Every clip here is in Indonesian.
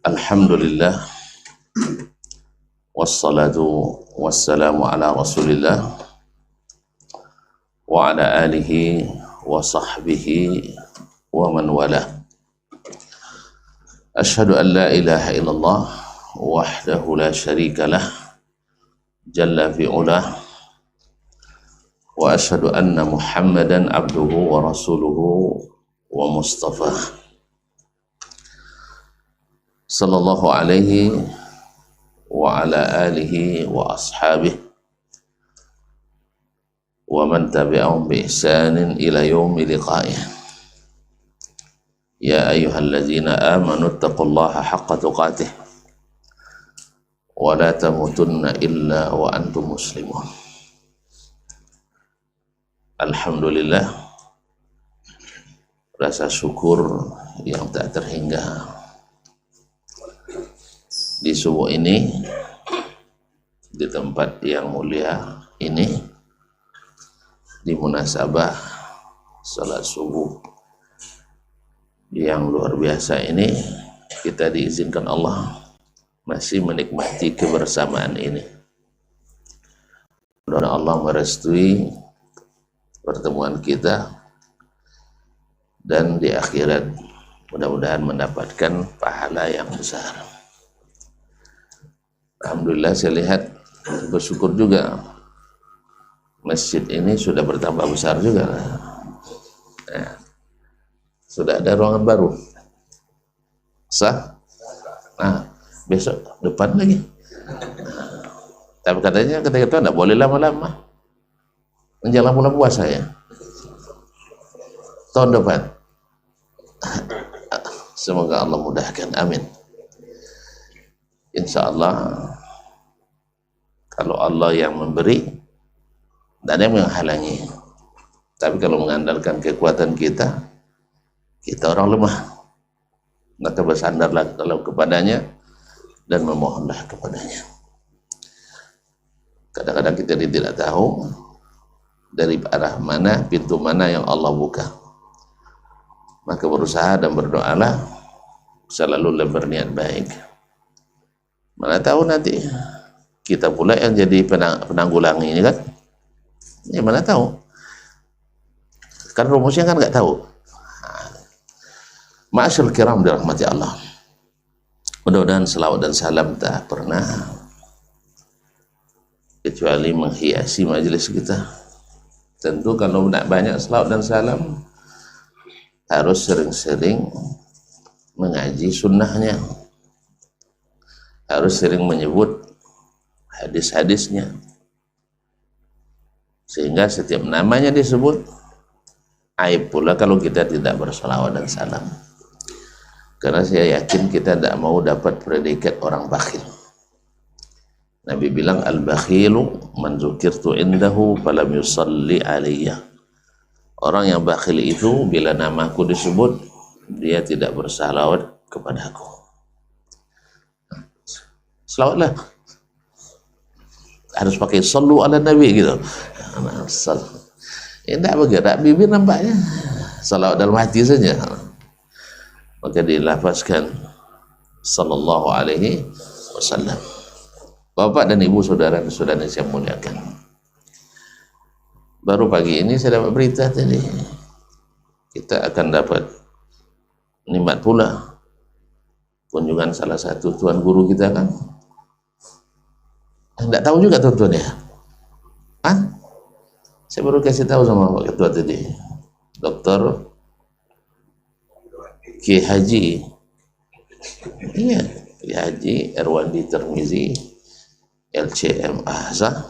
Alhamdulillah wassalatu wassalamu ala Rasulillah wa ala alihi wa sahbihi wa man wala. Asyhadu an la ilaha illallah wahdahu la syarika lah jalla fi ulah wa asyhadu anna Muhammadan abduhu wa rasuluhu wa mustafah sallallahu alaihi wa ala alihi wa ashabihi wa man tabi'ahum bi ihsanin ila yaumi liqa'ih. Ya ayyuhalladzina amanu taqullaha haqqa tuqatih wa la tamutunna illa wa antum muslimun. Alhamdulillah, rasa syukur yang tak terhingga di subuh ini, di tempat yang mulia ini, di munasabah salat subuh yang luar biasa ini, kita diizinkan Allah masih menikmati kebersamaan ini. Mudah-mudahan Allah merestui pertemuan kita dan di akhirat mudah-mudahan mendapatkan pahala yang besar. Alhamdulillah, saya lihat bersyukur juga masjid ini sudah bertambah besar juga. Nah, sudah ada ruangan baru. Sah? Nah, besok depan lagi. Tapi katanya ketika itu tidak boleh lama-lama. Menjelang bulan puasa ya. Tahun depan. Semoga Allah mudahkan. Amin. Insya Allah, kalau Allah yang memberi, tidak ada yang menghalangi. Tapi kalau mengandalkan kekuatan kita orang lemah. Maka bersandarlah kalau kepadanya dan memohonlah kepadanya. Kadang-kadang kita tidak tahu dari arah mana, pintu mana yang Allah buka. Maka berusaha dan berdoalah, selalu berniat baik. Mana tahu nanti kita pula yang jadi penanggulang ini kan? Ya mana tahu? Kan rumusnya kan nggak tahu. Ma'asyil kiram dirahmati Allah. Mudah-mudahan selawat dan salam tak pernah kecuali menghiasi majelis kita. Tentu kalau nak banyak selawat dan salam harus sering-sering mengaji sunnahnya. Harus sering menyebut hadis-hadisnya, sehingga setiap namanya disebut. Aib pula kalau kita tidak bersalawat dan salam, karena saya yakin kita tidak mau dapat predikat orang bakhil. Nabi bilang, al-bakhilu man dzukirtu indahu falam yusalli alayya. Orang yang bakhil itu bila namaku disebut dia tidak bersalawat kepadaku. Selawatlah, harus pakai sallu ala nabi gitu. Tidak bergerak bibir nampaknya, salawat dalam hati saja. Maka dilafazkan sallallahu alaihi wasallam. Bapak dan ibu, saudara-saudara yang saya muliakan, baru pagi ini saya dapat berita tadi, kita akan dapat nikmat pula kunjungan salah satu tuan guru kita kan. Tidak tahu juga tuan-tuan ya. Saya baru kasih tahu sama Pak Ketua tadi, Dr. Ki Haji, iya, Ki Haji Erwandi Termizi, LCM Ahsa.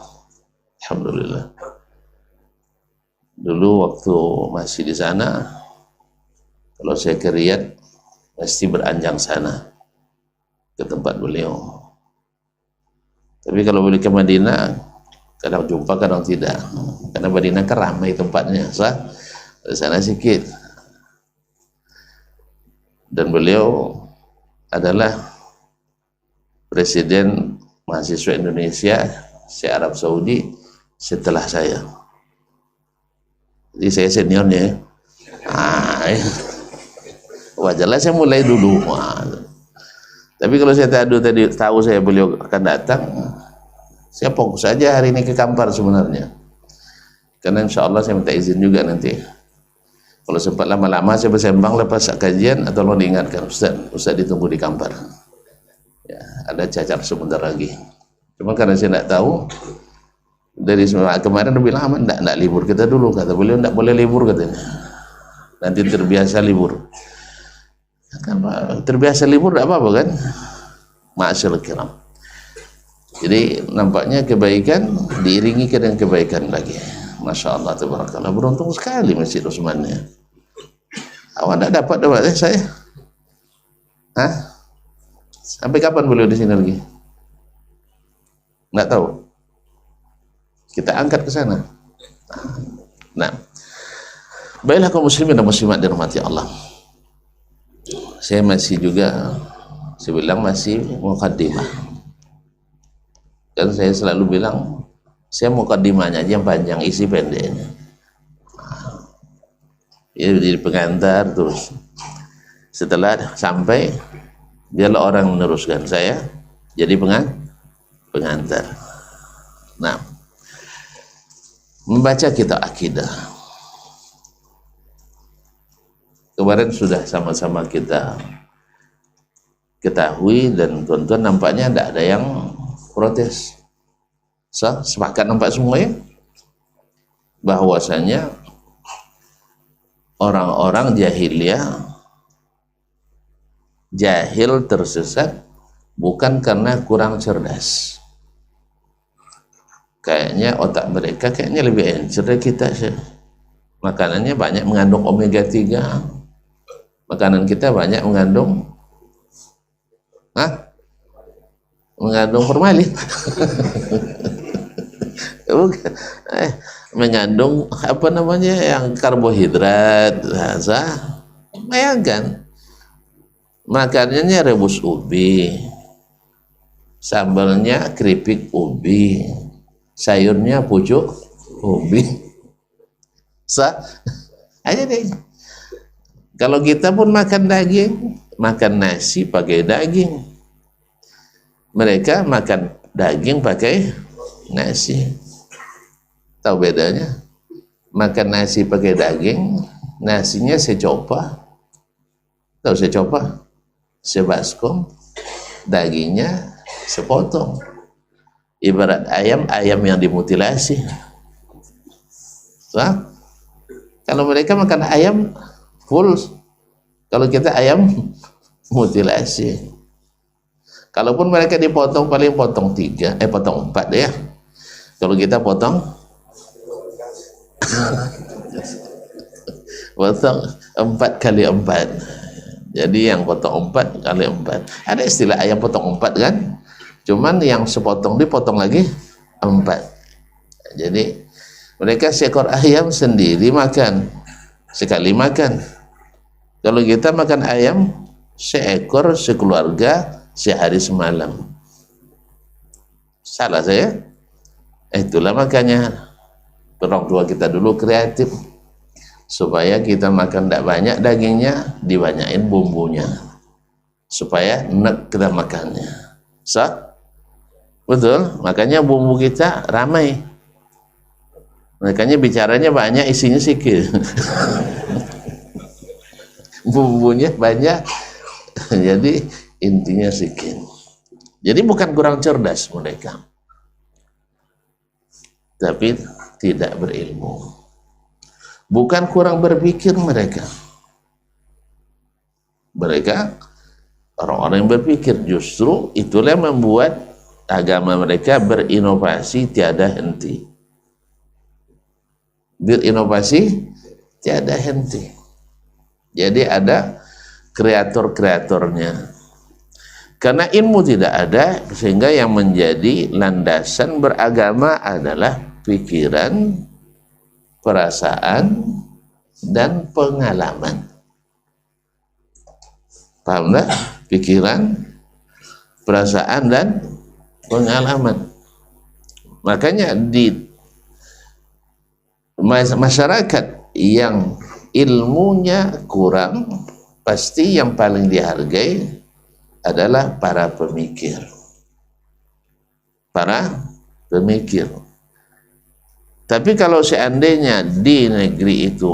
Alhamdulillah. Dulu waktu masih di sana, kalau saya ke Riyadh mesti beranjang sana ke tempat beliau. Tapi kalau beli ke Madinah, kadang jumpa, kadang tidak. Karena Madinah kan ramai tempatnya, sah? Di sana sikit. Dan beliau adalah Presiden Mahasiswa Indonesia se-Arab Saudi setelah saya. Jadi saya seniornya. Wajarlah saya mulai dulu. Tapi kalau saya tadi tahu saya beliau akan datang, saya fokus saja hari ini ke Kampar sebenarnya. Karena insya Allah saya minta izin juga nanti. Kalau sempat lama-lama saya bersembang lepas kajian atau lo diingatkan, Ustaz ditunggu di Kampar. Ya, ada cacar sebentar lagi. Cuma karena saya tidak tahu, dari kemarin dia bilang aman, tidak libur kita dulu, kata beliau tidak boleh libur katanya. Nanti terbiasa libur. Kan terbiasa libur tidak apa-apa kan? Ma'asyil kiram. Jadi nampaknya kebaikan diiringi dengan kebaikan lagi. Masya Allah, tabarakallah. Beruntung sekali Masjid Utsmannya. Awak tidak dapat saya. Hah? Sampai kapan beliau di sini lagi? Nggak tahu. Kita angkat ke sana. Nah, baiklah kaum muslimin dan muslimat dirahmati Allah. Saya masih juga, saya bilang masih muqaddimah. Dan saya selalu bilang, saya muqaddimahnya aja yang panjang, isi pendeknya. Ya, jadi pengantar terus. Setelah sampai, biarlah orang meneruskan, saya jadi pengantar. Nah, membaca kitab akidah. Kemarin sudah sama-sama kita ketahui dan tuan-tuan nampaknya tidak ada yang protes. Sepakat nampak semua ya, bahwasanya orang-orang jahiliyah jahil tersesat bukan karena kurang cerdas. Kayaknya otak mereka kayaknya lebih encer dari kita sih. Makanannya banyak mengandung omega 3. Makanan kita banyak mengandung mengandung formalin. Bukan. Mengandung apa namanya yang karbohidrat. Bayangkan makanannya rebus ubi, sambalnya keripik ubi, sayurnya pucuk ubi. Aja deh. Kalau kita pun makan daging, makan nasi pakai daging. Mereka makan daging pakai nasi. Tahu bedanya? Makan nasi pakai daging, nasinya secopa. Tahu secopa? Sebaskom, dagingnya sepotong. Ibarat ayam yang dimutilasi. Kalau mereka makan ayam full, kalau kita ayam mutilasi. Kalaupun mereka dipotong paling potong 4 deh ya. Kalau kita potong 4 kali 4. Jadi yang potong 4 kali 4. Ada istilah ayam potong 4 kan? Cuman yang sepotong dipotong lagi 4. Jadi mereka seekor ayam sendiri makan, sekali makan. Kalau kita makan ayam seekor sekeluarga sehari semalam. Salah saya? Itulah makanya orang tua kita dulu kreatif supaya kita makan tidak banyak dagingnya, dibanyakin bumbunya supaya enak kita makannya. Betul, makanya bumbu kita ramai. Makanya bicaranya banyak, isinya sikit. Bumbunya banyak, jadi intinya sikit. Jadi bukan kurang cerdas mereka, tapi tidak berilmu. Bukan kurang berpikir mereka. Mereka orang-orang yang berpikir, justru itulah yang membuat agama mereka berinovasi tiada henti. Berinovasi tiada henti. Jadi ada kreator-kreatornya. Karena ilmu tidak ada, sehingga yang menjadi landasan beragama adalah pikiran, perasaan, dan pengalaman. Paham tak? Pikiran, perasaan, dan pengalaman. Makanya di masyarakat yang ilmunya kurang, pasti yang paling dihargai adalah para pemikir. Para pemikir. Tapi kalau seandainya di negeri itu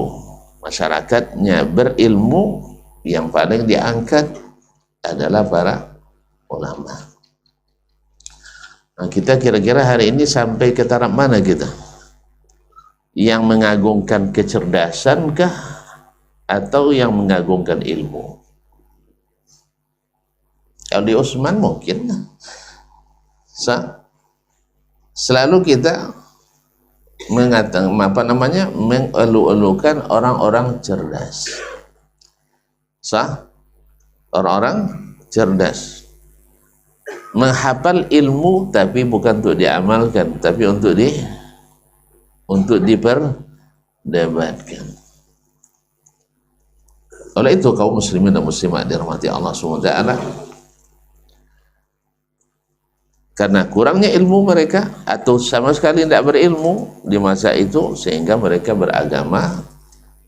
masyarakatnya berilmu, yang paling diangkat adalah para ulama. Nah, kita kira-kira hari ini sampai ke taraf mana kita? Yang mengagungkan kecerdasan kah atau yang mengagungkan ilmu? Kalau di Utsman mungkin selalu kita mengatakan mengelu-elukan orang-orang cerdas. Orang-orang cerdas menghafal ilmu tapi bukan untuk diamalkan, tapi untuk diperdebatkan. Oleh itu kaum muslimin dan muslimat dirahmati Allah SWT, karena kurangnya ilmu mereka atau sama sekali tidak berilmu di masa itu, sehingga mereka beragama,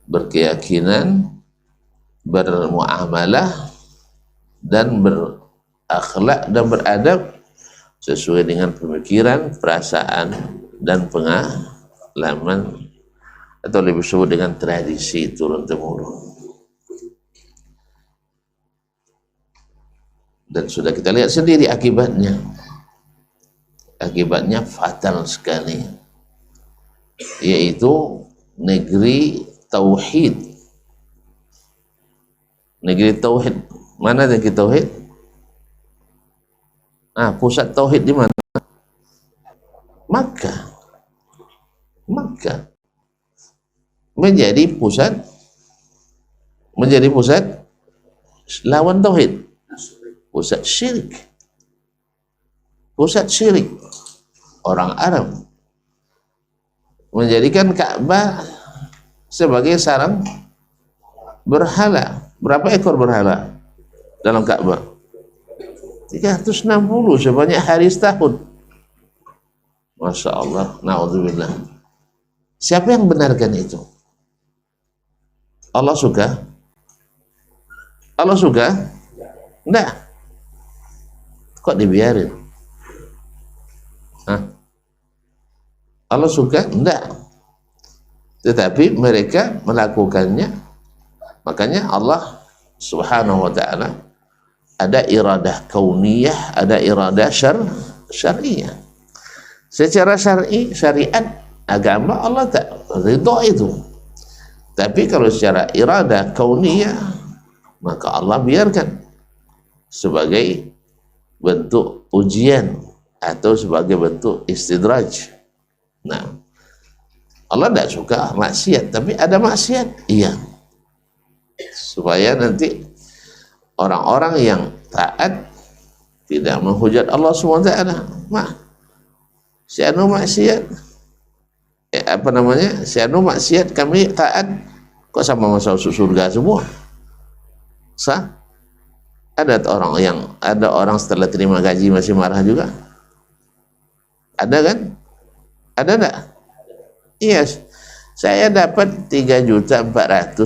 berkeyakinan, bermuamalah dan berakhlak dan beradab sesuai dengan pemikiran, perasaan dan pengalaman, atau lebih disebut dengan tradisi turun-temurun. Dan sudah kita lihat sendiri akibatnya fatal sekali, yaitu negeri tauhid. Negeri tauhid, mana negeri tauhid? Pusat tauhid di mana? Makkah. Menjadi pusat lawan tauhid, pusat syirik. Orang Arab menjadikan Ka'bah sebagai sarang berhala. Berapa ekor berhala dalam Ka'bah? 360, sebanyak hari setahun. Masya Allah, na'udzubillah. Siapa yang benarkan itu? Allah suka? Enggak. Kok dibiarin? Allah suka? Enggak. Tetapi mereka melakukannya. Makanya Allah Subhanahu wa ta'ala ada iradah kauniyah, ada iradah syariah. Secara syariat agama Allah tak ridha itu. Tapi kalau secara iradah kauniyah, maka Allah biarkan sebagai bentuk ujian atau sebagai bentuk istidraj. Nah, Allah tidak suka maksiat, tapi ada maksiat, iya, supaya nanti orang-orang yang taat tidak menghujat Allah SWT. Si anu maksiat, si anu maksiat, kami taat, kok sama masuk surga semua? Ada orang setelah terima gaji masih marah juga? Ada kan? Ada enggak? Iya, saya dapat 3.450.000.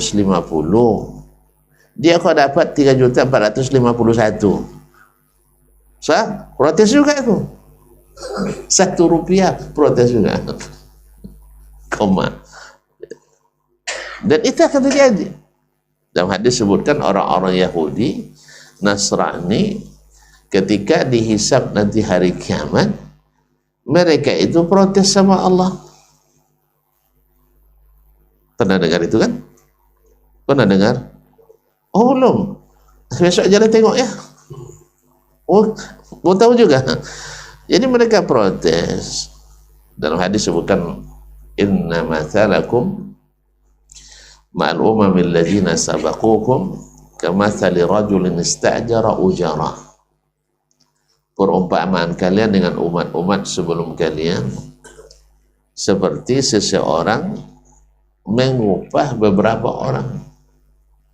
Dia kok dapat 3.451.000. Protes juga itu. Rp1 protes juga. Dan itu akan terjadi. Dalam hadis sebutkan orang-orang Yahudi, Nasrani, ketika dihisab nanti hari kiamat, mereka itu protes sama Allah. Pernah dengar itu kan? Pernah dengar? Oh belum. Besok jalan tengok ya. Oh, mau tahu juga. Jadi mereka protes. Dalam hadis sebutkan, inna mathalakum ma'al umamil ladzina sabaqukum kamathali rajulin ista'jara ujara. Perumpamaan kalian dengan umat-umat sebelum kalian seperti seseorang mengupah beberapa orang.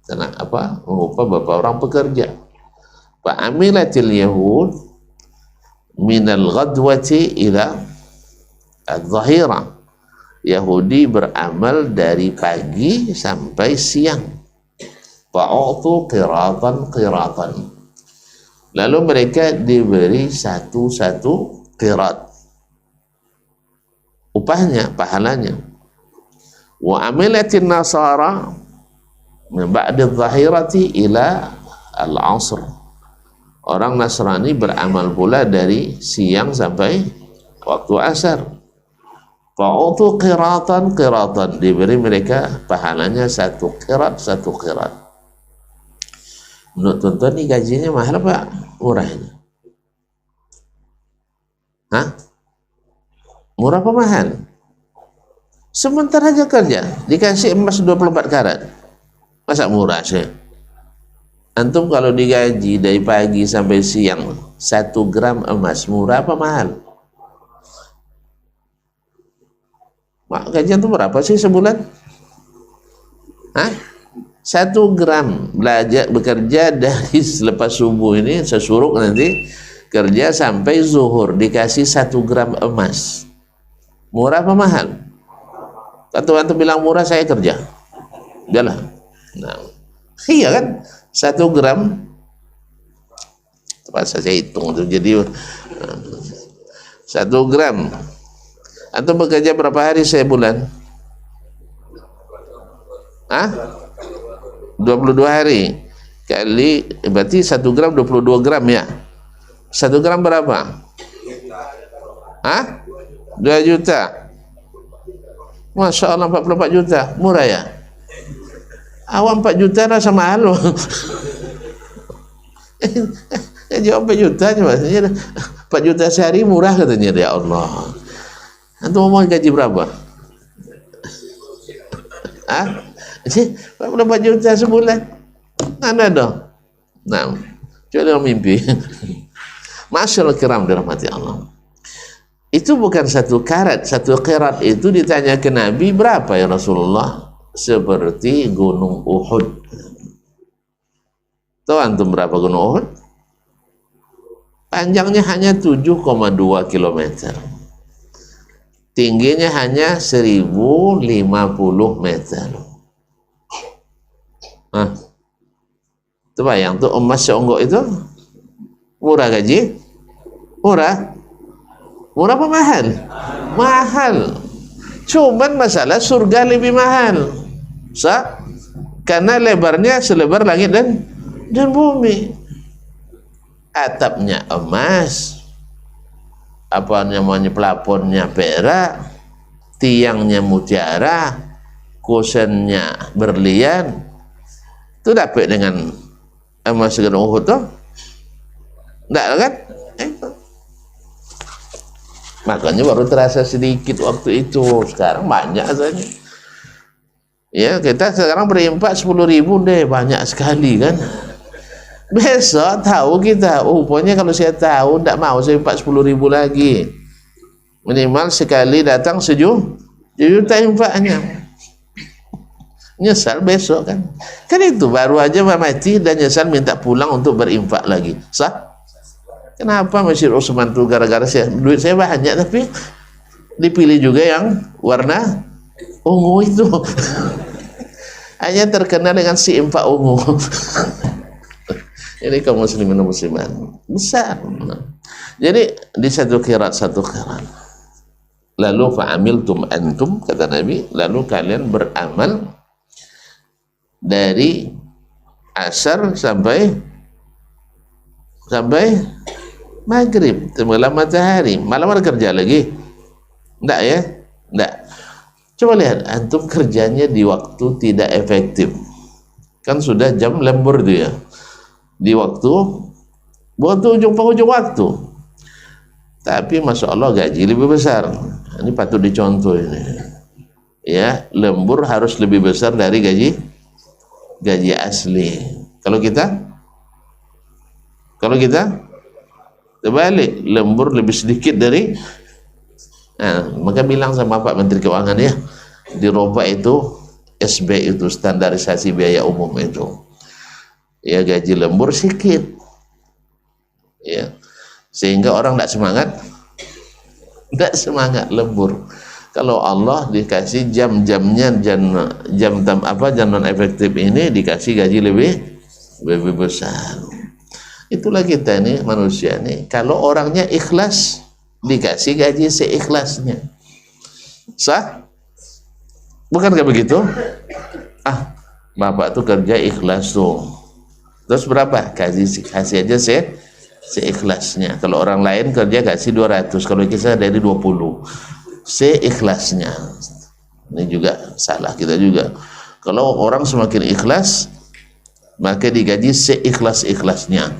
Kenapa? Mengupah beberapa orang pekerja. Fa'amilatil yahud minal ghadwati ila adh-dhahira. Yahudi beramal dari pagi sampai siang. Fa'utu qiratan. Lalu mereka diberi satu-satu qirat, upahnya, pahalanya. Wa amilatin nasara min ba'di dhahirati ila al-asr. Orang Nasrani beramal pula dari siang sampai waktu asar. Fa'utu qiratan, diberi mereka pahalanya satu qirat. Menurut tuan-tuan ini gajinya mahal apa murahnya? Hah? Murah apa mahal? Sebentar aja kerja dikasih emas 24 karat. Masa murah sih? Antum kalau digaji dari pagi sampai siang 1 gram emas, murah apa mahal? Gajian itu berapa sih sebulan? Hah? 1 gram belajar bekerja dari selepas subuh ini sesuruk nanti kerja sampai zuhur dikasih 1 gram emas. Murah apa mahal? Atau antum bilang murah, saya kerja. Udahlah. Nah, iya kan? 1 gram, masa saya hitung tuh, jadi 1 gram. Antum bekerja berapa hari sebulan? Hah? 22 hari kali, berarti 1 gram 22 gram ya. 1 gram berapa? Hah? 2 juta. Masya Allah, 44 juta. Murah ya? Awak 4 juta rasa mahal loh. Jawab 4 juta cuma 4 juta sehari murah katanya. Ya Allah, antum mau gaji berapa? Hah? 44 juta sebulan? Ada dong. Nah, coba mimpi. Masyaallah kiram dirahmati Allah. Itu bukan 1 karat, 1 qirat itu ditanya ke Nabi, berapa ya Rasulullah? Seperti gunung Uhud. Tahu antum berapa gunung Uhud? Panjangnya hanya 7,2 km. Tingginya hanya 1050 meter. Nah, itu bayang tuh emas seonggok itu murah gaji? Murah? Murah apa mahal? Mahal. Cuman masalah surga lebih mahal. Karena lebarnya selebar langit dan bumi. Atapnya emas, apa namanya, plafonnya perak, tiangnya mutiara, kusennya berlian. Itu dapat dengan emas gunung Uhud tuh? Enggak kan? Makanya baru terasa sedikit waktu itu. Sekarang banyak saja. Ya, kita sekarang berimpak 10.000 deh, banyak sekali kan. Besok tahu kita, pokoknya kalau saya tahu tidak mau saya impak 10.000 lagi. Minimal sekali datang 1 juta impaknya. Nyesal besok kan. Kan itu baru aja mati dan nyesal minta pulang untuk berimpak lagi. Sah? Kenapa Masjid Utsman tuh gara-gara duit saya banyak tapi dipilih juga yang warna ungu itu. Hanya terkenal dengan si impak ungu. Ini kaum muslimin dan muslimat besar. Jadi di 1 qirat. Lalu fa'amiltum antum, kata Nabi, lalu kalian beramal dari asar sampai maghrib, tenggelam matahari. Malam ada kerja lagi? Enggak ya? Enggak. Coba lihat, antum kerjanya di waktu tidak efektif. Kan sudah jam lembur itu ya. Di waktu, buat ujung penghujung waktu. Tapi Masya Allah gaji lebih besar. Ini patut dicontoh ini. Ya, lembur harus lebih besar dari gaji asli. Kalau kita terbalik, lembur lebih sedikit dari. Nah, maka bilang sama Pak Menteri Keuangan ya, dirubah itu SB itu, standarisasi biaya umum itu. Ya, gaji lembur sedikit. Ya. Sehingga orang tidak semangat lembur. Kalau Allah dikasih jam-jamnya jam non efektif ini dikasih gaji lebih besar. Itulah kita nih manusia nih. Kalau orangnya ikhlas, dikasih gaji seikhlasnya. Sah? Bukankah begitu? Ah, bapak tuh kerja ikhlas tuh. Terus berapa? Kasih aja seikhlasnya. Kalau orang lain kerja kasih 200, kalau kita dari 20. Seikhlasnya. Ini juga salah kita juga. Kalau orang semakin ikhlas, maka digaji seikhlas-ikhlasnya.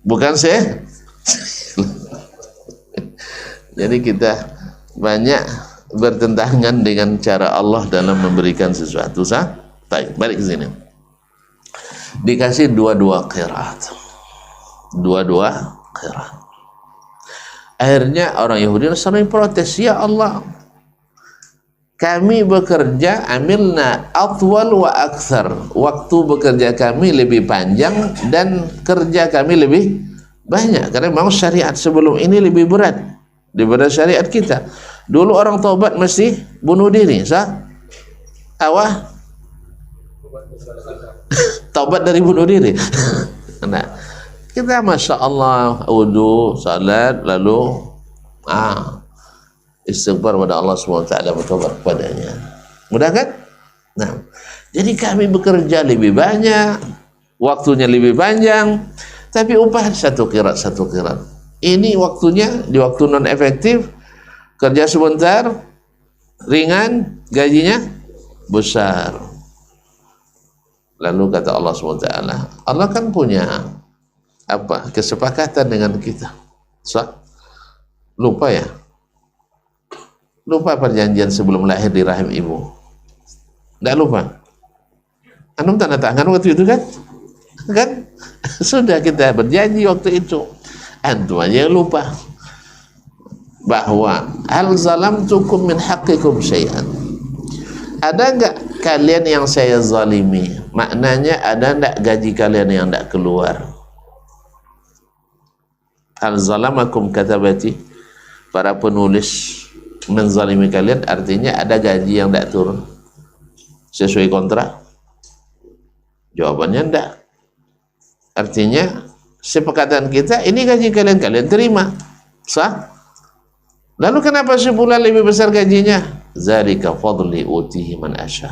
Bukan Jadi kita banyak bertentangan dengan cara Allah dalam memberikan sesuatu. Baik, balik ke sini. Dikasih dua-dua qiraat. Dua-dua qiraat. Akhirnya orang Yahudi sering protes, ya Allah, kami bekerja amilna atwal wa akthar. Waktu bekerja kami lebih panjang dan kerja kami lebih banyak. Karena memang syariat sebelum ini lebih berat daripada syariat kita. Dulu orang taubat mesti bunuh diri, sah? Awah? Taubat dari bunuh diri. Nah, kita Masya Allah wudu, salat, lalu istighfar kepada Allah SWT, bertobat kepadanya. Mudah kan? Nah, jadi kami bekerja lebih banyak, waktunya lebih panjang, tapi upah satu qiraat. Ini waktunya di waktu non efektif, kerja sebentar, ringan, gajinya besar. Lalu kata Allah SWT, Allah kan punya kesepakatan dengan kita. Lupa ya? Lupa perjanjian sebelum lahir di rahim ibu? Tidak lupa? Antum tanda tangan waktu itu kan? Kan? Sudah kita berjanji waktu itu. Antum aja yang lupa. Bahwa hal zalamtukum min haqqikum syai'an. Ada enggak kalian yang saya zalimi? Maknanya ada enggak gaji kalian yang enggak keluar? Hal zalamakum katabati, para penulis menzalimi kalian, artinya ada gaji yang tidak turun sesuai kontrak? Jawabannya tidak. Artinya sepakatan kita, ini gaji kalian, kalian terima, sah? Lalu kenapa sebulan lebih besar gajinya? Zalika fadli utihi man asya.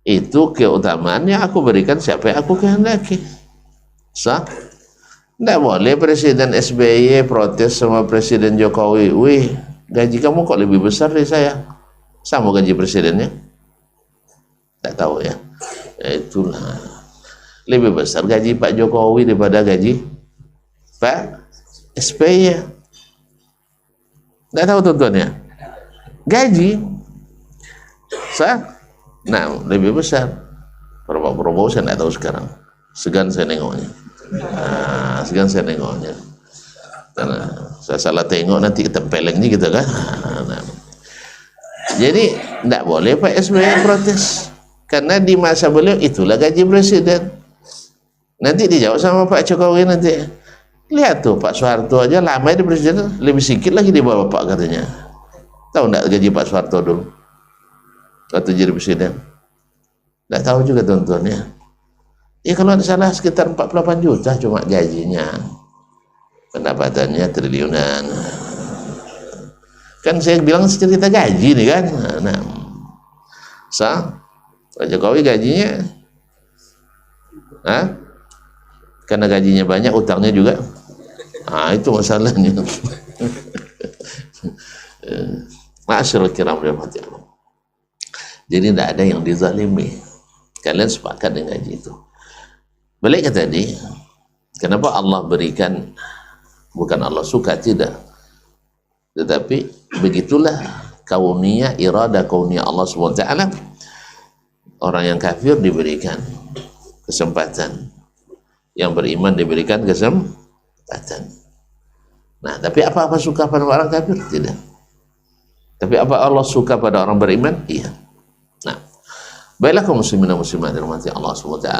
Itu keutamaan yang aku berikan siapa yang aku kehendaki, sah? Tidak boleh Presiden SBY protes sama Presiden Jokowi, wih, gaji kamu kok lebih besar dari saya? Sama gaji presidennya? Tidak tahu ya. Itulah. Lebih besar gaji Pak Jokowi daripada gaji Pak SBY. Tidak tahu tuan-tuannya? Gaji nah, lebih besar. Berapa saya tidak tahu sekarang. Segan saya nengoknya. Karena saya salah tengok nanti ketempelengnya gitu kan. Jadi tidak boleh Pak SBY protes, karena di masa beliau itulah gaji presiden. Nanti dijawab sama Pak Jokowi nanti. Lihat tuh Pak Soeharto aja lama di presiden, lebih sedikit lagi di bawah Bapak katanya. Tahu tidak gaji Pak Soeharto dulu waktu jadi presiden? Tidak tahu juga tuan-tuan ya. Ya kalau tidak salah sekitar 48 juta cuma gajinya. Pendapatannya triliunan. Kan saya bilang cerita gaji nih kan. Nah, Pak Jokowi gajinya, karena gajinya banyak, utangnya juga. Itu masalahnya. Ma'asyiral kiram rahmati Allah. Jadi tidak ada yang dizalimi. Kalian sepakat dengan gaji itu. Balik ke tadi, kenapa Allah berikan, bukan Allah suka, tidak, tetapi begitulah kauniyah, irada kauniyah Allah SWT. Orang yang kafir diberikan kesempatan, yang beriman diberikan kesempatan. Nah, tapi apa suka pada orang kafir? Tidak. Tapi apa Allah suka pada orang beriman? Iya. Nah, baiklah kaum muslimin dan muslimat dirahmati Allah SWT.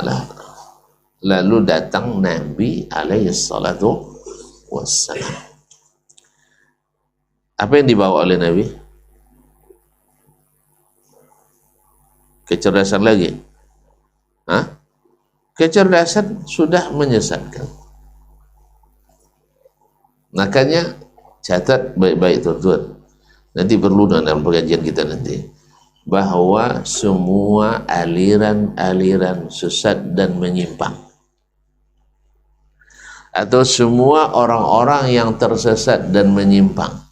Lalu datang Nabi alaihi salatu wassalam. Apa yang dibawa oleh Nabi? Kecerdasan lagi? kecerdasan sudah menyesatkan. Makanya catat baik-baik tuan-tuan, nanti perlu dalam pengajian kita nanti, bahwa semua aliran-aliran sesat dan menyimpang, atau semua orang-orang yang tersesat dan menyimpang,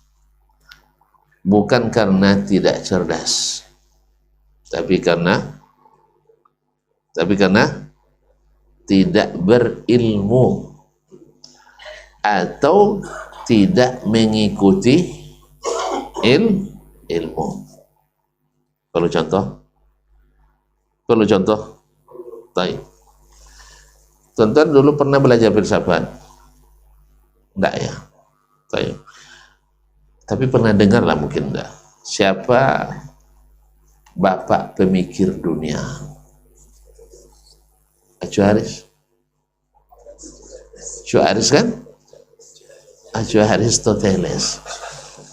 bukan karena tidak cerdas, tapi karena tidak berilmu atau tidak mengikuti ilmu. Perlu contoh? Baik. Tuan-tuan dulu pernah belajar filsafat? Enggak ya? Baik. Tapi pernah dengar lah mungkin enggak. Siapa bapak pemikir dunia? Acuaris kan? Aristoteles.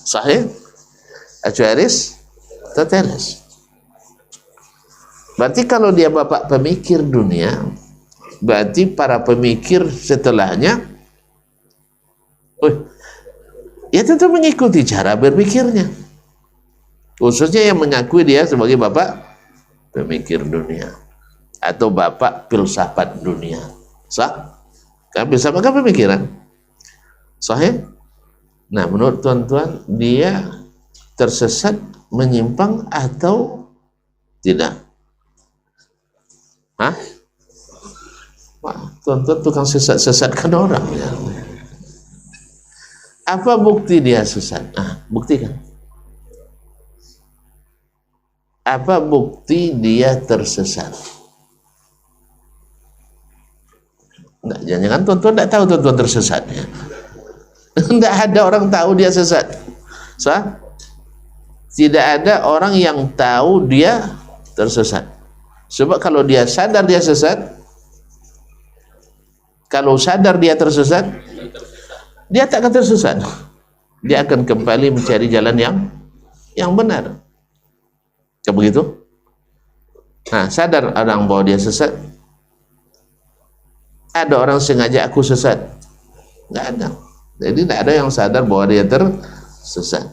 Sahih? Aristoteles. Berarti kalau dia bapak pemikir dunia, berarti para pemikir setelahnya ya tentu mengikuti cara berpikirnya, khususnya yang mengakui dia sebagai bapak pemikir dunia atau bapak filsafat dunia. Sah? Kan filsafat kan pemikiran. Sahih? Nah, menurut tuan-tuan dia tersesat, menyimpang atau tidak? Hah? Wah, tuan-tuan tukang sesat-sesatkan orang ya. Apa bukti dia sesat? Buktikan. Apa bukti dia tersesat? Enggak, jangan tuan-tuan tidak tahu tuan-tuan tersesat ya. Tidak ada orang tahu dia sesat. Sah? Tidak ada orang yang tahu dia tersesat. Sebab kalau dia sadar dia sesat, kalau sadar dia tersesat, dia tak akan tersesat. Dia akan kembali mencari jalan yang benar. Kan begitu? Nah, sadar orang bahwa dia sesat. Ada orang sengaja aku sesat? Nggak ada. Jadi tidak ada yang sadar bahwa dia tersesat.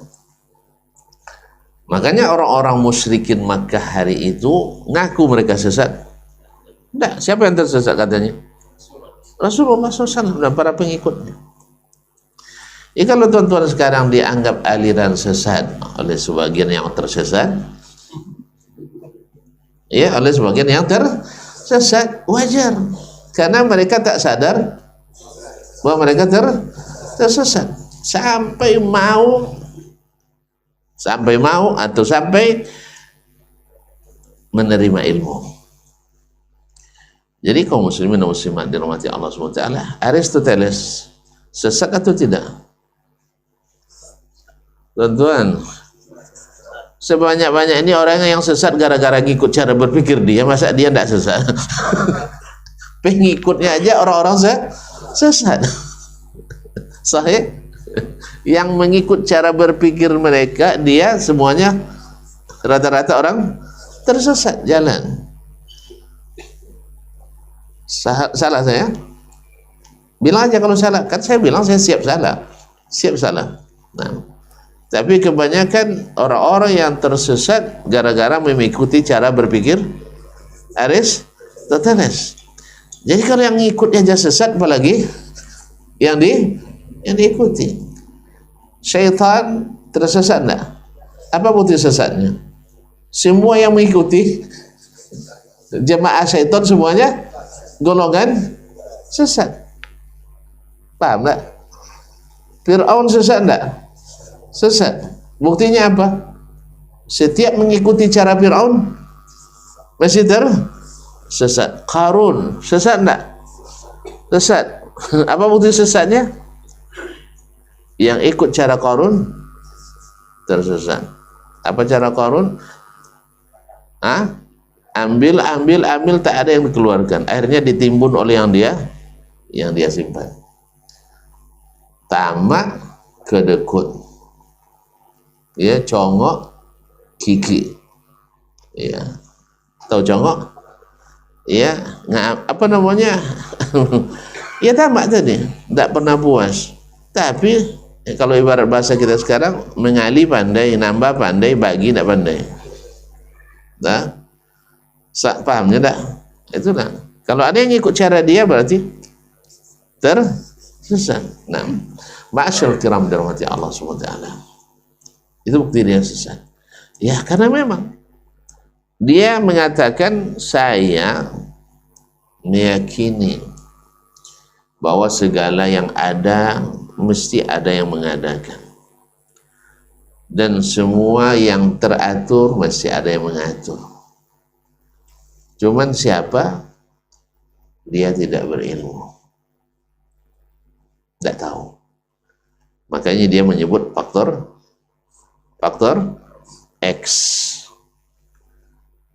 Makanya orang-orang musyrikin Makkah hari itu ngaku mereka sesat. Tidak, siapa yang tersesat katanya? Rasulullah SAW dan para pengikutnya. Kalau tuan-tuan sekarang dianggap aliran sesat oleh sebagian yang tersesat, ya oleh sebagian yang tersesat, wajar. Karena mereka tak sadar bahwa mereka tersesat. Sampai mau atau sampai menerima ilmu. Jadi kaum muslimin dan muslimat dirahmati Allah SWT, Aristoteles sesat atau tidak? Tuan-tuan, sebanyak-banyak ini orang yang sesat gara-gara ngikut cara berpikir dia, masa dia tidak sesat? Pengikutnya aja orang-orang sesat. Sahih? Yang mengikut cara berpikir mereka, dia semuanya rata-rata orang tersesat jalan. Salah saya? Bilang aja kalau salah. Kan saya bilang saya siap salah. Nah, tapi kebanyakan orang-orang yang tersesat gara-gara mengikuti cara berpikir Aristoteles. Jadi kalau yang ngikutnya aja sesat, apalagi yang diikuti. Syaitan tersesat enggak? Apa bukti sesatnya? Semua yang mengikuti jemaah syaitan semuanya golongan sesat. Paham enggak? Fir'aun sesat enggak? Sesat. Buktinya apa? Setiap mengikuti cara Fir'aun masih tersesat. Qarun sesat enggak? Sesat. Apa bukti sesatnya? Yang ikut cara Qarun tersesat. Apa cara Qarun? Ambil tak ada yang dikeluarkan. Akhirnya ditimbun oleh yang dia simpan. Tamak kedekut. Ya, congok gigi. Ya. Tahu congok? ya apa namanya ya tamak tadi, tidak pernah puas. Tapi kalau ibarat bahasa kita sekarang, mengali pandai, nambah pandai, bagi tidak pandai. Nah, pahamnya tak? Itulah. Kalau ada yang ikut cara dia berarti tersesat. Nah, ma'asyarul kiram dirahmati Allah SWT. Itu bukti dia sesat. Ya karena memang dia mengatakan, saya meyakini bahwa segala yang ada mesti ada yang mengadakan, dan semua yang teratur mesti ada yang mengatur. Cuman siapa? Dia tidak berilmu, tidak tahu. Makanya dia menyebut faktor X.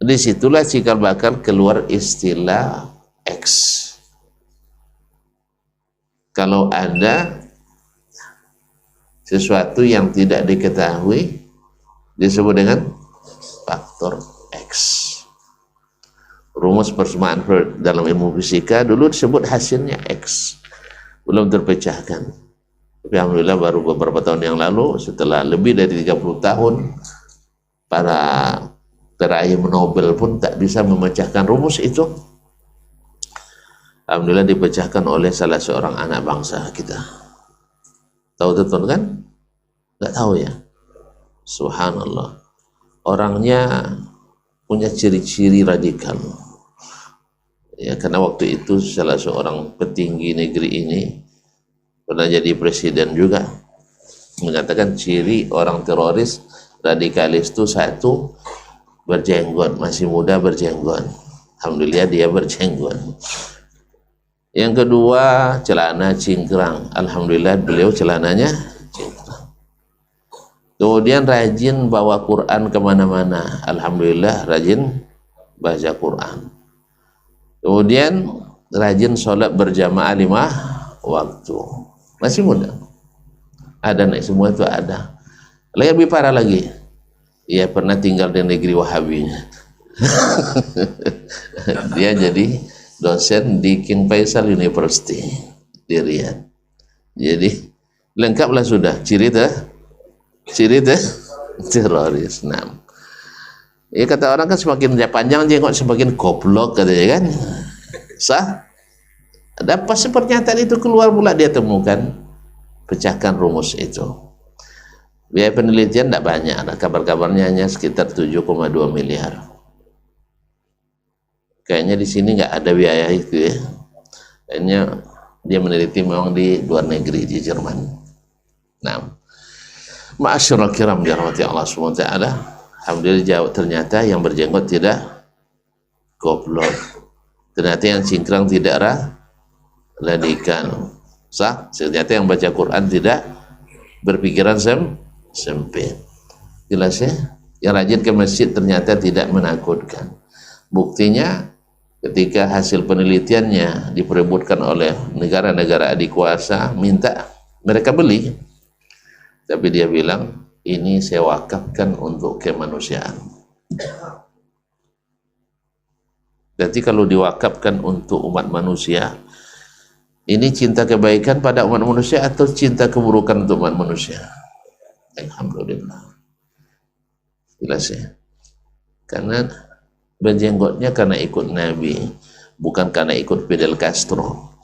Disitulah cikal bakal keluar istilah X. Kalau ada sesuatu yang tidak diketahui, disebut dengan faktor X. Rumus persamaan dalam ilmu fisika dulu disebut hasilnya X, belum terpecahkan. Tapi alhamdulillah baru beberapa tahun yang lalu, setelah lebih dari 30 tahun, para peraih Nobel pun tak bisa memecahkan rumus itu. Alhamdulillah dipecahkan oleh salah seorang anak bangsa kita. Tahu betul kan? Nggak tahu ya? Subhanallah. Orangnya punya ciri-ciri radikal. Ya, karena waktu itu salah seorang petinggi negeri ini pernah jadi presiden juga, mengatakan ciri orang teroris radikalis itu satu, berjenggot, masih muda berjenggot. Alhamdulillah dia berjenggot. Yang kedua, celana cingkrang. Alhamdulillah beliau celananya cingkrang. Kemudian rajin bawa Quran kemana-mana. Alhamdulillah rajin baca Quran. Kemudian rajin sholat berjamaah 5 waktu. Masih muda. Ada naik semua itu ada. Lebih parah lagi, ia pernah tinggal di negeri Wahabinya. Dia jadi dosen di King Faisal University di Riyadh. Jadi lengkaplah sudah ciri teroris. Nah, ya kata orang kan semakin panjang jenggot semakin goblok katanya kan. Sah? Ada pasti pernyataan itu keluar pula dia temukan, pecahkan rumus itu. Biaya penelitian tidak banyak, ada kabar-kabarnya hanya sekitar 7,2 miliar. Kayaknya di sini nggak ada biaya itu ya. Kayaknya dia meneliti memang di luar negeri, di Jerman. Nah, ma'asyiral kiram dirahmati Allah SWT. Alhamdulillah ternyata yang berjenggot tidak goblok. Ternyata yang cingkrang tidak radikal. Sah? Ternyata yang baca Quran tidak berpikiran sempit. Jelas ya? Yang rajin ke masjid ternyata tidak menakutkan. Buktinya ketika hasil penelitiannya diperebutkan oleh negara-negara adikuasa, minta mereka beli, tapi dia bilang ini saya wakafkan untuk kemanusiaan. Jadi kalau diwakafkan untuk umat manusia, ini cinta kebaikan pada umat manusia atau cinta keburukan untuk umat manusia? Alhamdulillah. Jelas ya. Karena berjenggotnya karena ikut Nabi, bukan karena ikut Fidel Castro.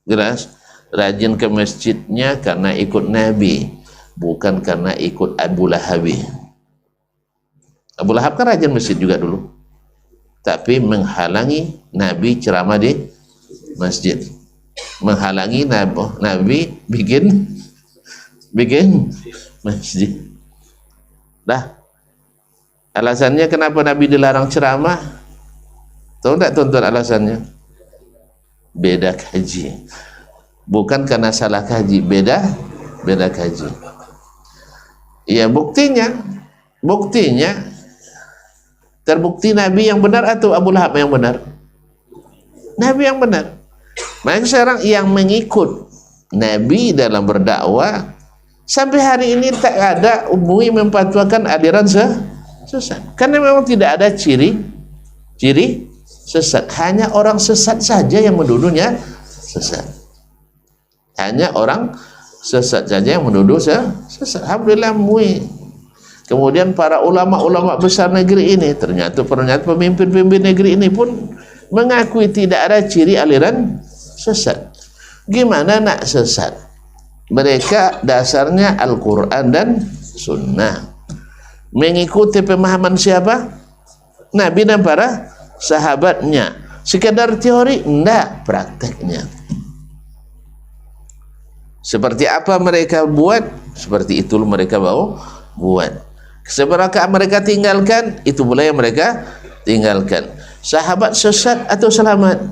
Jelas. Rajin ke masjidnya karena ikut Nabi, bukan karena ikut Abu Lahab. Abu Lahab kan rajin masjid juga dulu, tapi menghalangi Nabi ceramah di masjid, menghalangi Nabi bikin masjid. Dah. Alasannya kenapa Nabi dilarang ceramah? Tahu enggak tuan-tuan alasannya? Beda kaji. Bukan karena salah kaji, beda kaji. Ya buktinya terbukti Nabi yang benar atau Abu Lahab yang benar? Nabi yang benar. Maka sekarang yang mengikut Nabi dalam berdakwah sampai hari ini tak ada MUI memfatwakan aliran sesat, karena memang tidak ada ciri sesat. Hanya orang sesat saja yang menuduhnya sesat. Hanya orang sesat saja yang menuduh sesat. Alhamdulillah MUI. Kemudian para ulama-ulama besar negeri ini, ternyata pemimpin-pemimpin negeri ini pun mengakui tidak ada ciri aliran sesat. Gimana nak sesat? Mereka dasarnya Al-Quran dan Sunnah. Mengikuti pemahaman siapa? Nabi dan para sahabatnya. Sekedar teori? Enggak, prakteknya. Seperti apa mereka buat, seperti itu mereka buat. Seberapa mereka tinggalkan, itu pula yang mereka tinggalkan. Sahabat sesat atau selamat?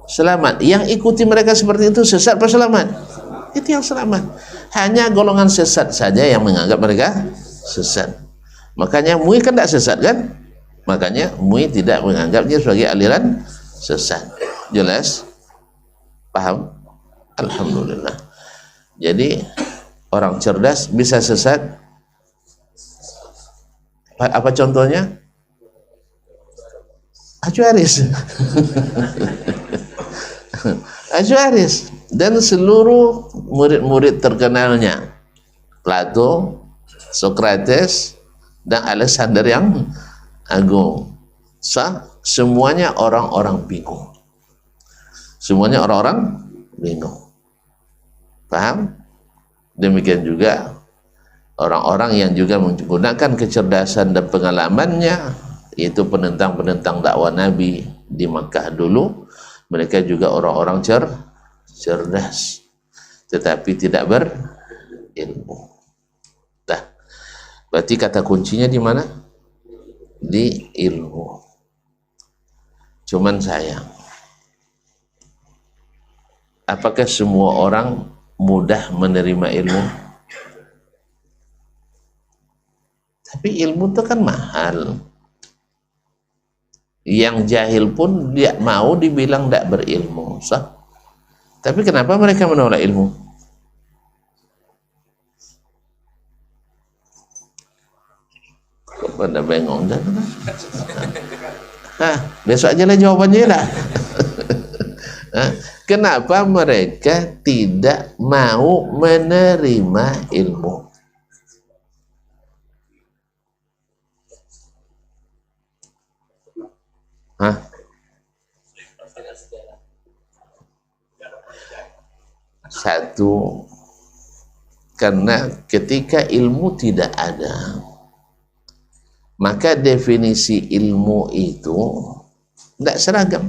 Selamat. Yang ikuti mereka seperti itu sesat atau selamat? Itu yang selamat. Hanya golongan sesat saja yang menganggap mereka sesat. Makanya MUI kan tidak sesat kan? Makanya MUI tidak menganggapnya sebagai aliran sesat. Jelas? Paham? Alhamdulillah. Jadi orang cerdas bisa sesat. Apa contohnya? Acuaris. Acuaris dan seluruh murid-murid terkenalnya, Plato, Socrates, dan Alexander yang Agung. Semuanya orang-orang bingung. Semuanya orang-orang bingung. Paham? Demikian juga orang-orang yang juga menggunakan kecerdasan dan pengalamannya, yaitu penentang-penentang dakwah Nabi di Makkah dulu. Mereka juga orang-orang cerdas, tetapi tidak berilmu. Nah, berarti kata kuncinya di mana? Di ilmu. Cuman sayang, apakah semua orang mudah menerima ilmu? Tapi ilmu itu kan mahal. Yang jahil pun dia mau dibilang tidak berilmu. Tapi kenapa mereka menolak ilmu? Kok pada bengong? Besok aja lah jawabannya lah. Kenapa mereka tidak mau menerima ilmu? Satu, karena ketika ilmu tidak ada, maka definisi ilmu itu tidak seragam.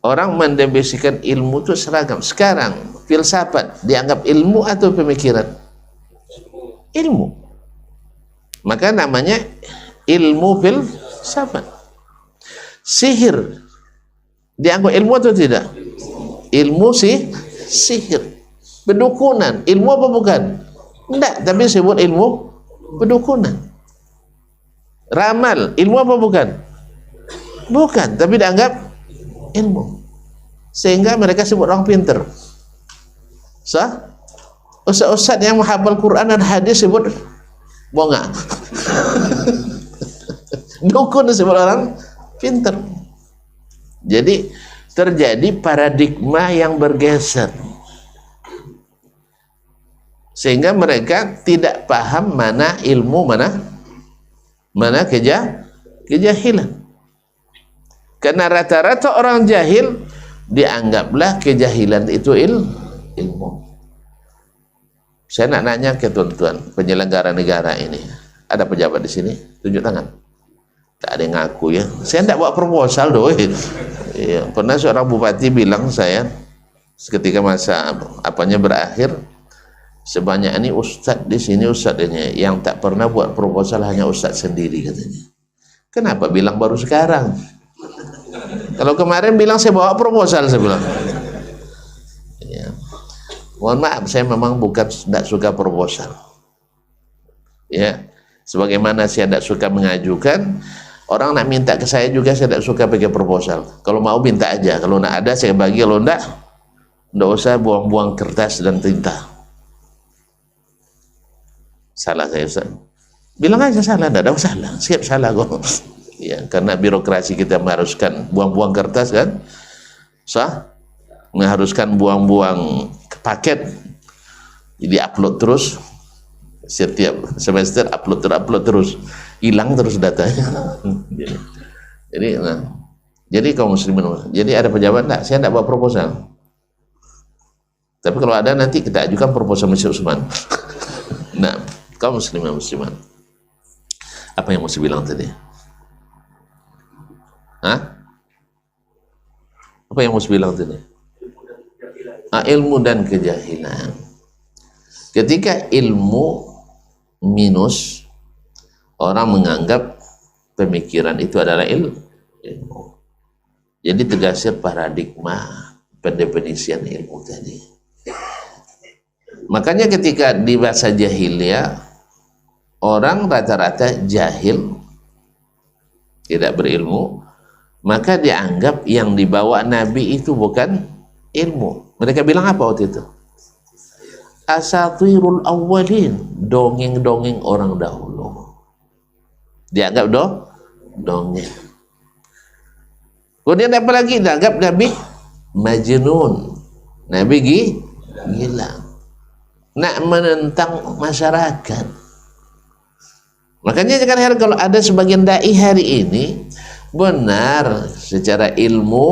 Orang mendefinisikan ilmu itu seragam. Sekarang filsafat dianggap ilmu atau pemikiran? Ilmu. Maka namanya ilmu filsafat. Sihir dianggap ilmu atau tidak? Ilmu sihir. Pedukunan, ilmu apa bukan? Tidak, tapi sebut ilmu pedukunan. Ramal, ilmu apa bukan? Bukan, tapi dianggap ilmu. Sehingga mereka sebut orang pinter. Ustaz-ustaz yang menghafal Quran dan hadis sebut bonga. Dukun disebut orang pinter. Jadi terjadi paradigma yang bergeser, sehingga mereka tidak paham mana ilmu, mana kejahilan. Karena rata-rata orang jahil dianggaplah kejahilan itu ilmu. Saya nak nanya ke tuan-tuan penyelenggara negara ini, ada pejabat di sini, tunjuk tangan. Tak ada yang ngaku ya. Saya tidak buat proposal doh. Ya, pernah seorang bupati bilang saya ketika masa apanya berakhir, sebanyak ini ustadz di sini, ustadz ini yang tak pernah buat proposal hanya ustadz sendiri katanya. Kenapa bilang baru sekarang? Kalau kemarin bilang saya bawa proposal, saya bilang. Ya. Mohon maaf, saya memang bukan tidak suka proposal. Ya, sebagaimana saya tidak suka mengajukan. Orang nak minta ke saya juga saya tidak suka pakai proposal. Kalau mau minta aja, kalau nak ada saya bagi, kalau tidak usah buang-buang kertas dan tinta. Salah saya Ustaz. Bilang aja salah, tidak ada salah, siap salah kok. Ya, karena birokrasi kita mengharuskan buang-buang kertas kan, sah, mengharuskan buang-buang paket, jadi upload terus setiap semester, upload terus, hilang terus datanya. Jadi, jadi kaum muslimin, jadi ada pejabat enggak? Saya enggak bawa proposal. Tapi kalau ada nanti kita ajukan proposal Masjid Utsman. Nah, kaum muslimin muslimat. Apa yang mau saya bilang tadi? Hah? Apa yang mau saya bilang tadi? Ilmu dan kejahilan. Ketika ilmu minus, orang menganggap pemikiran itu adalah ilmu. Jadi tergeser paradigma pendefinisian ilmu tadi. Makanya ketika di bahasa jahiliyah, orang rata-rata jahil, tidak berilmu, maka dianggap yang dibawa Nabi itu bukan ilmu. Mereka bilang apa waktu itu? Asatirul awwalin, dongeng-dongeng orang dahulu. Dianggap dongeng. Kemudian apa lagi? Dianggap Nabi majnun, Nabi gila, nak menentang masyarakat. Makanya jangan heran kalau ada sebagian dai hari ini benar secara ilmu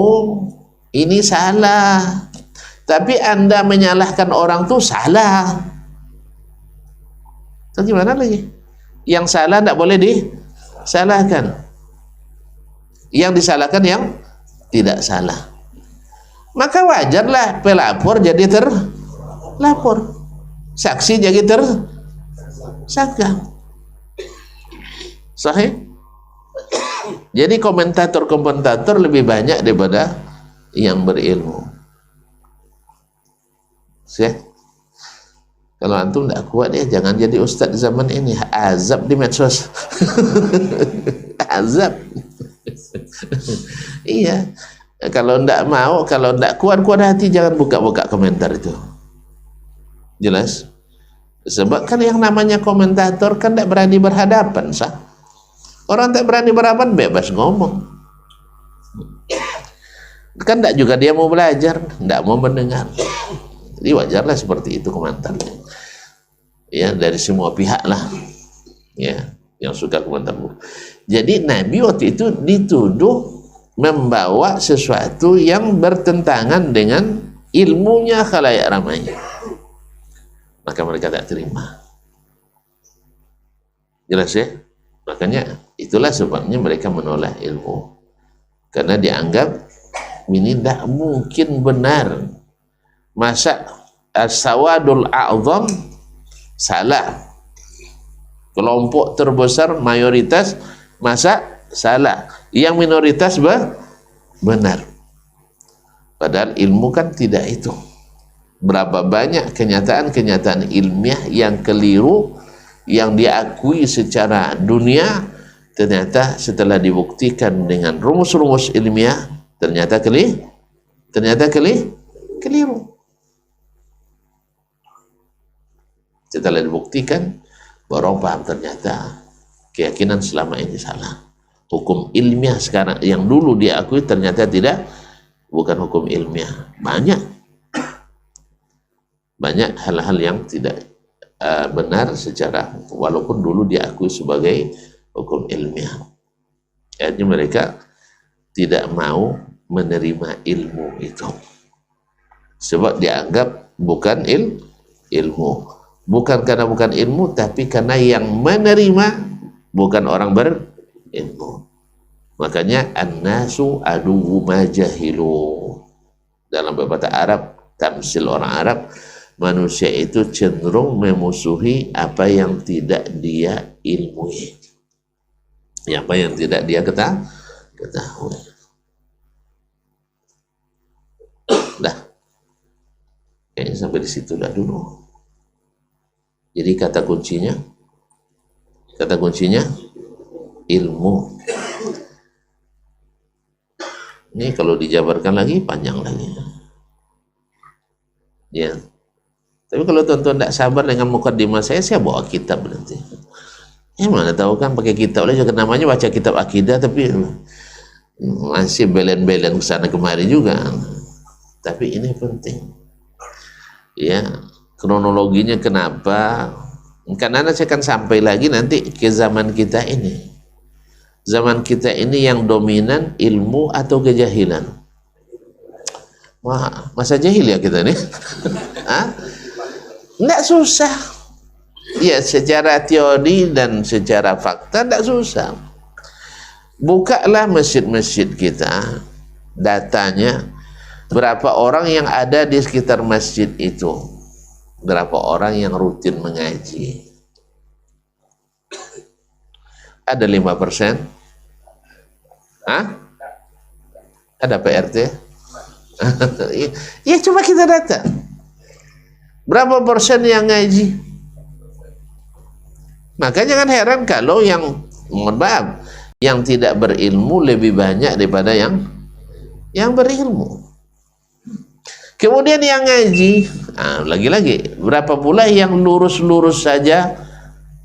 ini salah, tapi Anda menyalahkan orang tuh salah. Terus gimana lagi? Yang salah tidak boleh disalahkan, yang disalahkan yang tidak salah. Maka wajarlah pelapor jadi terlapor, saksi jadi tersangka. Sahih? Jadi komentator lebih banyak daripada yang berilmu. Sih? Kalau antum tidak kuat ya jangan jadi ustadz zaman ini, azab di medsos. Azab. Iya. Kalau tidak mau, kalau tidak kuat hati, jangan buka-buka komentar itu. Jelas? Sebab kan yang namanya komentator kan tidak berani berhadapan, sah? Orang tak berani berhadapan bebas ngomong. Kan tidak juga dia mau belajar, tidak mau mendengar. Jadi wajarlah seperti itu komentarnya. Ya, dari semua pihak lah. Ya, yang suka komentar. Jadi Nabi waktu itu dituduh membawa sesuatu yang bertentangan dengan ilmunya khalayak ramai. Maka mereka tak terima. Jelas ya? Makanya itulah sebabnya mereka menolak ilmu, karena dianggap ini tidak mungkin benar. Masa as-sawadul a'zam salah, kelompok terbesar mayoritas masa salah, yang minoritas benar. Padahal ilmu kan tidak itu. Berapa banyak kenyataan-kenyataan ilmiah yang keliru, yang diakui secara dunia, ternyata setelah dibuktikan dengan rumus-rumus ilmiah ternyata keliru. Setelah dibuktikan baru paham ternyata keyakinan selama ini salah. Hukum ilmiah sekarang yang dulu diakui ternyata bukan hukum ilmiah. Banyak hal-hal yang tidak benar secara, walaupun dulu diakui sebagai hukum ilmiah. Jadi mereka tidak mau menerima ilmu itu, sebab dianggap bukan ilmu. Bukan karena bukan ilmu, tapi karena yang menerima bukan orang berilmu. Makanya an-nasu aduwwu ma jahilu. Dalam bahasa Arab, tamsil orang Arab, manusia itu cenderung memusuhi apa yang tidak dia ilmui, apa yang tidak dia ketahui. Dah, kayaknya sampai di situ dah dulu. Jadi kata kuncinya ilmu. Ini kalau dijabarkan lagi panjang lagi. Ya. Tapi kalau tuan-tuan tidak sabar dengan mukadimah saya bawa kitab nanti. Mana tahu kan pakai kitab aja, namanya baca kitab akidah tapi masih belen-belen kesana kemari juga. Tapi ini penting ya, kronologinya kenapa, karena saya akan sampai lagi nanti ke zaman kita ini. Zaman kita ini yang dominan ilmu atau kejahilan? Wah, masa jahil ya kita nih? Nggak susah ya, secara teori dan secara fakta nggak susah. Bukalah masjid-masjid kita, datanya berapa orang yang ada di sekitar masjid itu, berapa orang yang rutin mengaji. Ada 5%? Ada PRT? Ya coba kita data. Berapa persen yang ngaji? Maka jangan heran kalau yang, mohon maaf, yang tidak berilmu lebih banyak daripada yang berilmu. Kemudian yang ngaji, lagi-lagi, berapa pula yang lurus-lurus saja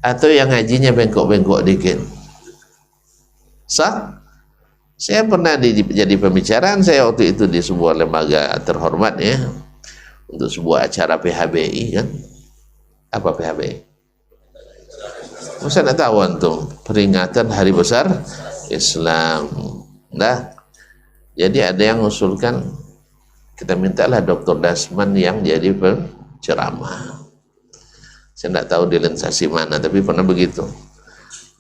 atau yang ngajinya bengkok-bengkok dikit? Sah? Saya pernah jadi pembicaraan saya waktu itu di sebuah lembaga terhormat ya, untuk sebuah acara PHBI kan. Apa PHBI? Masa tidak tahu antum? Peringatan Hari Besar Islam. Nah, jadi ada yang mengusulkan kita mintalah Dr. Dasman yang jadi penceramah. Saya tidak tahu di lensasi mana, tapi pernah begitu.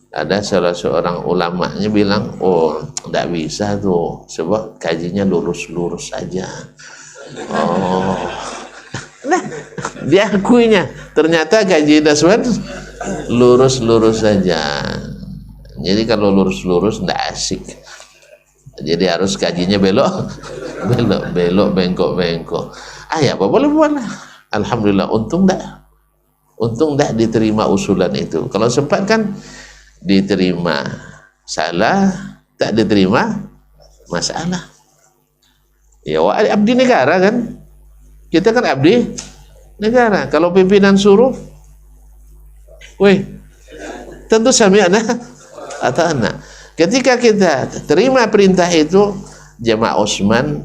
Ada salah seorang ulamanya bilang, oh tidak bisa tuh, sebab kajinya lurus-lurus saja. Oh, nah diakuinya ternyata kaji Dasman lurus-lurus saja. Jadi kalau lurus-lurus tidak asik. Jadi harus kajinya belok, bengkok-bengkok. Ya apa boleh buat. Alhamdulillah, untung tidak diterima usulan itu. Kalau sempat kan diterima salah, tak diterima masalah. Ya, abdi negara kan, kita kan abdi negara. Kalau pimpinan suruh, weh, tentu sami'na atau anak. Ketika kita terima perintah itu, Jamaah Osman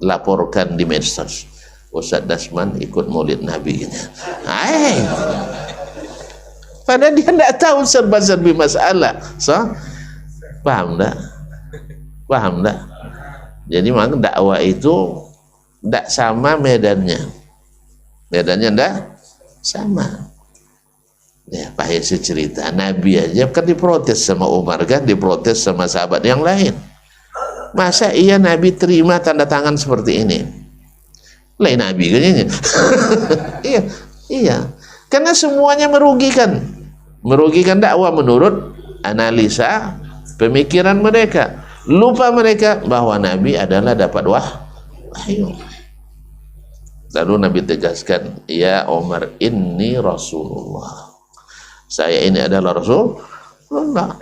laporkan di medsos, Ustadz Dasman ikut maulid Nabi. Padahal dia tidak tahu serba-serbi masalah. Paham tak? Paham tak? Jadi memang dakwah itu tidak sama medannya. Medannya tidak sama. Ya, payah cerita. Nabi aja kan diprotes sama Umar, kan diprotes sama sahabat yang lain. Masa iya Nabi terima tanda tangan seperti ini? Lain Nabi kayaknya. Iya. Karena semuanya merugikan. Merugikan dakwah menurut analisa pemikiran mereka. Lupa mereka bahwa Nabi adalah dapat wahyu. Lalu Nabi tegaskan, ya Umar, inni Rasulullah. Saya ini adalah Rasulullah.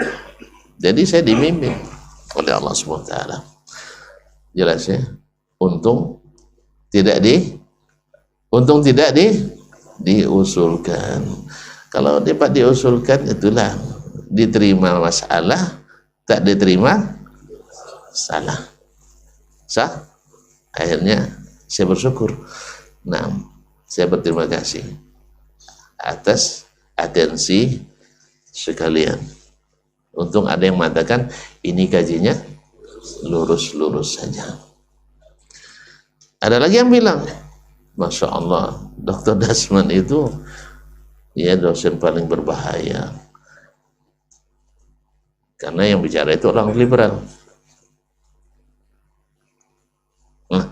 Jadi saya dibimbing oleh Allah SWT. Jelas ya? Untung tidak diusulkan. Kalau dapat diusulkan, itulah diterima masalah, tak diterima salah. Sah? Akhirnya saya bersyukur. Nah, saya berterima kasih atas atensi sekalian. Untung ada yang mengatakan ini kajinya lurus-lurus saja. Ada lagi yang bilang, Masya Allah, Dr. Dasman itu ya dosen paling berbahaya. Karena yang bicara itu orang liberal. Nah,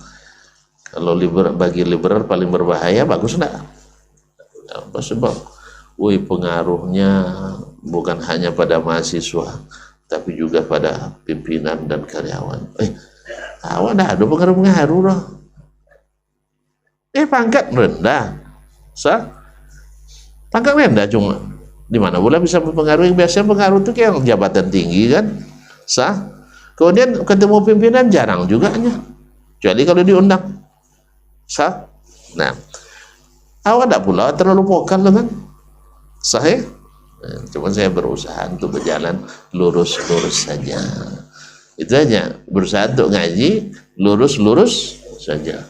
kalau bagi liberal paling berbahaya, bagus enggak? Apa sebab? Pengaruhnya bukan hanya pada mahasiswa, tapi juga pada pimpinan dan karyawan. Awak dah ada pengaruh-pengaruh loh. Pangkat rendah. Pangkat rendah cuma. Di mana pula bisa mempengaruhi? Biasanya pengaruh itu kayak jabatan tinggi kan. Kemudian ketemu pimpinan jarang juga nya. Kecuali kalau diundang. Nah, awak tak pula terlalu vokal kan? Sahih? Cuma saya berusaha untuk berjalan lurus-lurus saja. Itu aja, berusaha untuk ngaji lurus-lurus saja.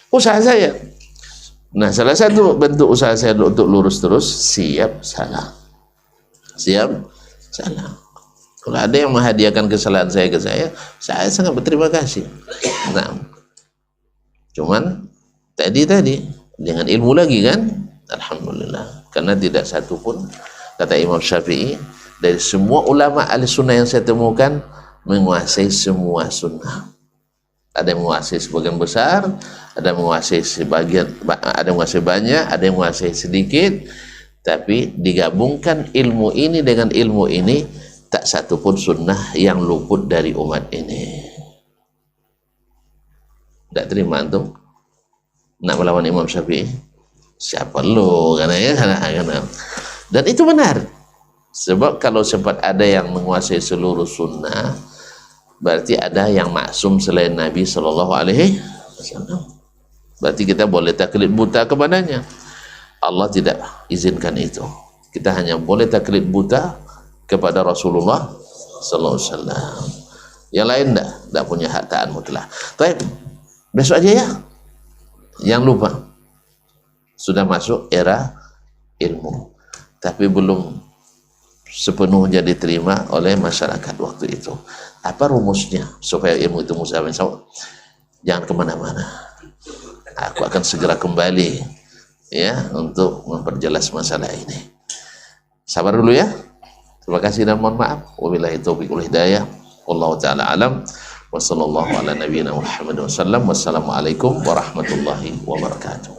Usaha saya. Nah, salah satu bentuk usaha saya untuk lurus terus, siap salah. Siap salah. Kalau ada yang menghadiahkan kesalahan saya ke saya sangat berterima kasih. Nah, cuman tadi dengan ilmu lagi kan, alhamdulillah. Karena tidak satu pun, kata Imam Syafi'i, dari semua ulama ahli sunnah yang saya temukan menguasai semua sunnah. Ada yang menguasai sebagian besar, ada yang menguasai sebagian, ada yang menguasai banyak, ada yang menguasai sedikit. Tapi digabungkan ilmu ini dengan ilmu ini, tak satu pun sunnah yang luput dari umat ini. Tak terima antum nak melawan Imam Syafi'i? Siapa lu? Karena. Dan itu benar. Sebab kalau sempat ada yang menguasai seluruh sunnah, berarti ada yang maksum selain Nabi Sallallahu Alaihi Wasallam. Berarti kita boleh taklid buta kepadanya. Allah tidak izinkan itu. Kita hanya boleh taklid buta kepada Rasulullah Sallallahu Alaihi Wasallam. Yang lain tidak punya hak taat mutlak. Baik, besok aja ya. Yang lupa, sudah masuk era ilmu, tapi belum sepenuhnya diterima oleh masyarakat waktu itu. Apa rumusnya supaya ilmu itu musyawarah? Jangan kemana-mana. Aku akan segera kembali ya untuk memperjelas masalah ini. Sabar dulu ya. Terima kasih dan mohon maaf. Wabillahi taufiq wal hidayah. Wallahu taala alam. Wa sallallahu ala nabiyyina Muhammad wa sallam. Wassalamualaikum warahmatullahi wabarakatuh.